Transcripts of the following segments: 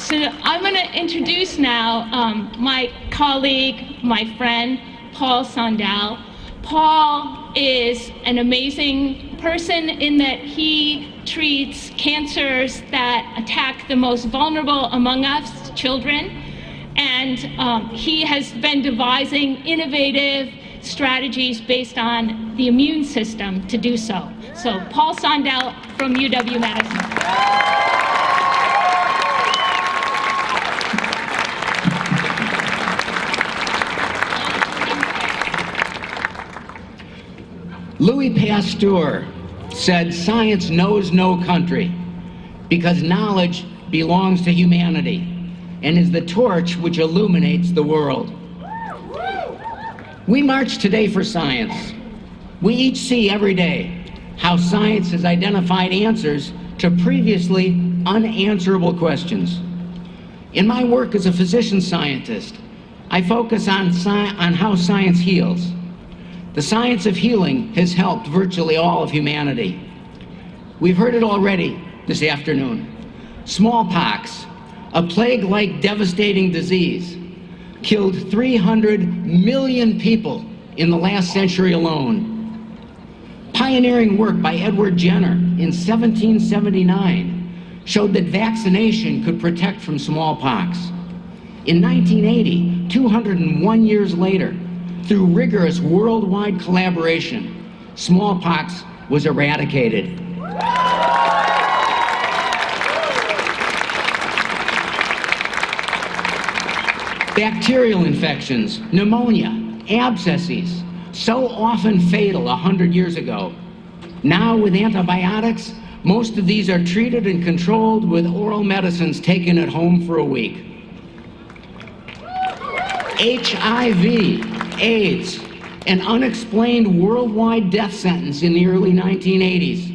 So I'm going to introduce now my colleague, my friend, Paul Sondel. Paul is an amazing person in that he treats cancers that attack the most vulnerable among us, children, and he has been devising innovative strategies based on the immune system to do so. So Paul Sondel from UW Madison. Louis Pasteur said, "Science knows no country because knowledge belongs to humanity and is the torch which illuminates the world." We march today for science. We each see every day how science has identified answers to previously unanswerable questions. In my work as a physician scientist, I focus on how science heals. The science of healing has helped virtually all of humanity. We've heard it already this afternoon. Smallpox, a plague-like devastating disease, killed 300 million people in the last century alone. Pioneering work by Edward Jenner in 1779 showed that vaccination could protect from smallpox. In 1980, 201 years later, through rigorous worldwide collaboration, smallpox was eradicated. Bacterial infections, pneumonia, abscesses, so often fatal 100 years ago. Now with antibiotics, most of these are treated and controlled with oral medicines taken at home for a week. HIV, AIDS, an unexplained worldwide death sentence in the early 1980s,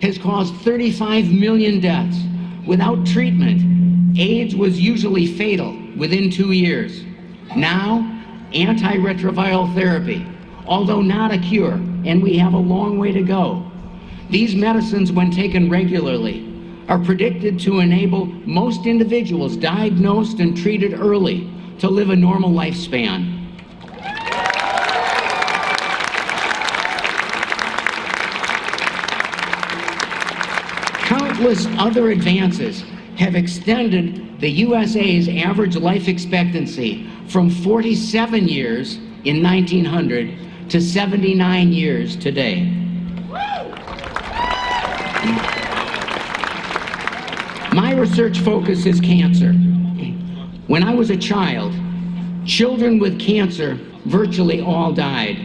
has caused 35 million deaths. Without treatment, AIDS was usually fatal within 2 years. Now, antiretroviral therapy, although not a cure, and we have a long way to go. These medicines, when taken regularly, are predicted to enable most individuals diagnosed and treated early to live a normal lifespan. Countless other advances have extended the USA's average life expectancy from 47 years in 1900 to 79 years today. My research focus is cancer. When I was a child, children with cancer virtually all died.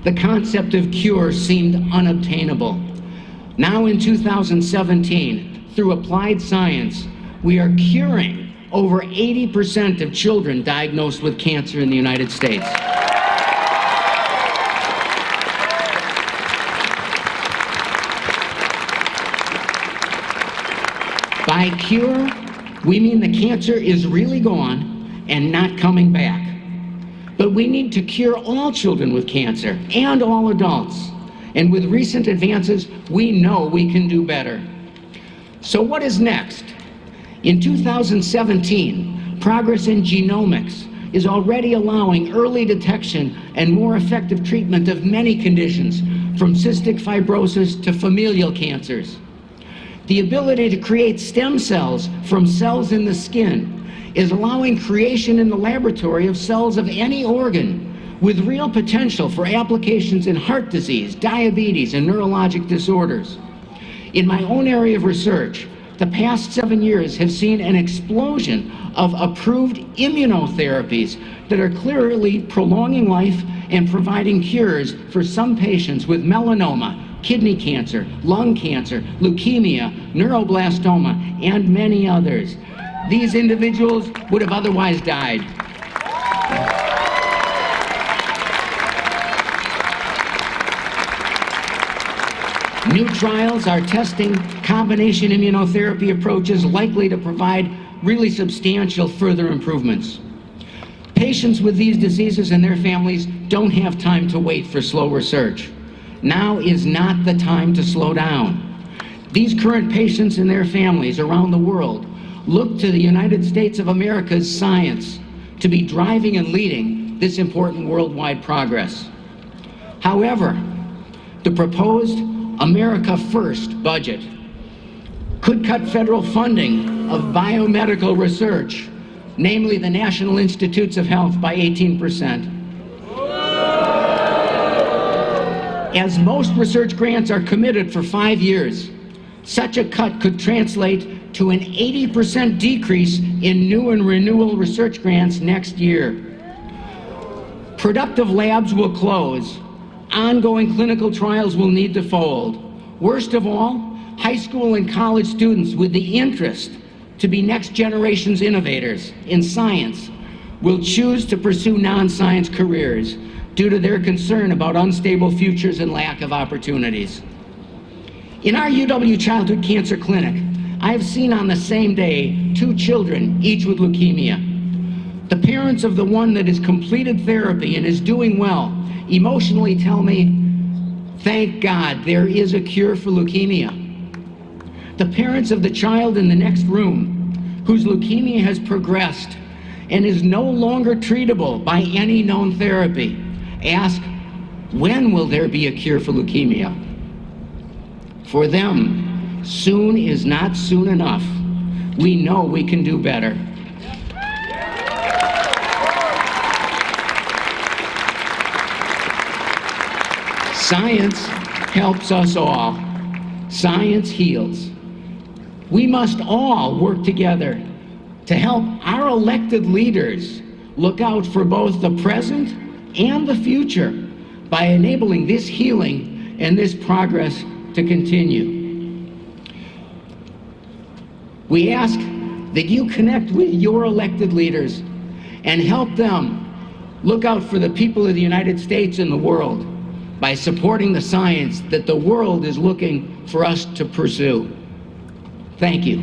The concept of cure seemed unobtainable. Now in 2017, through applied science, we are curing over 80% of children diagnosed with cancer in the United States. By cure, we mean the cancer is really gone and not coming back. But we need to cure all children with cancer and all adults. And with recent advances, we know we can do better. So what is next? In 2017, progress in genomics is already allowing early detection and more effective treatment of many conditions, from cystic fibrosis to familial cancers. The ability to create stem cells from cells in the skin is allowing creation in the laboratory of cells of any organ with real potential for applications in heart disease, diabetes, and neurologic disorders. In my own area of research, the past 7 years have seen an explosion of approved immunotherapies that are clearly prolonging life and providing cures for some patients with melanoma, kidney cancer, lung cancer, leukemia, neuroblastoma, and many others. These individuals would have otherwise died. New trials are testing combination immunotherapy approaches likely to provide really substantial further improvements. Patients with these diseases and their families don't have time to wait for slow research. Now is not the time to slow down. These current patients and their families around the world look to the United States of America's science to be driving and leading this important worldwide progress. However, the proposed America First budget could cut federal funding of biomedical research, namely the National Institutes of Health, by 18%. As most research grants are committed for 5 years, such a cut could translate to an 80% decrease in new and renewal research grants next year. Productive labs will close. Ongoing clinical trials will need to fold. Worst of all, high school and college students with the interest to be next generation's innovators in science will choose to pursue non-science careers due to their concern about unstable futures and lack of opportunities. In our UW Childhood Cancer Clinic, I have seen on the same day 2 children, each with leukemia. The parents of the one that has completed therapy and is doing well emotionally tell me, thank God there is a cure for leukemia. The parents of the child in the next room, whose leukemia has progressed and is no longer treatable by any known therapy, ask, when will there be a cure for leukemia? For them, soon is not soon enough. We know we can do better. Science helps us all. Science heals. We must all work together to help our elected leaders look out for both the present and the future by enabling this healing and this progress to continue. We ask that you connect with your elected leaders and help them look out for the people of the United States and the world by supporting the science that the world is looking for us to pursue. Thank you.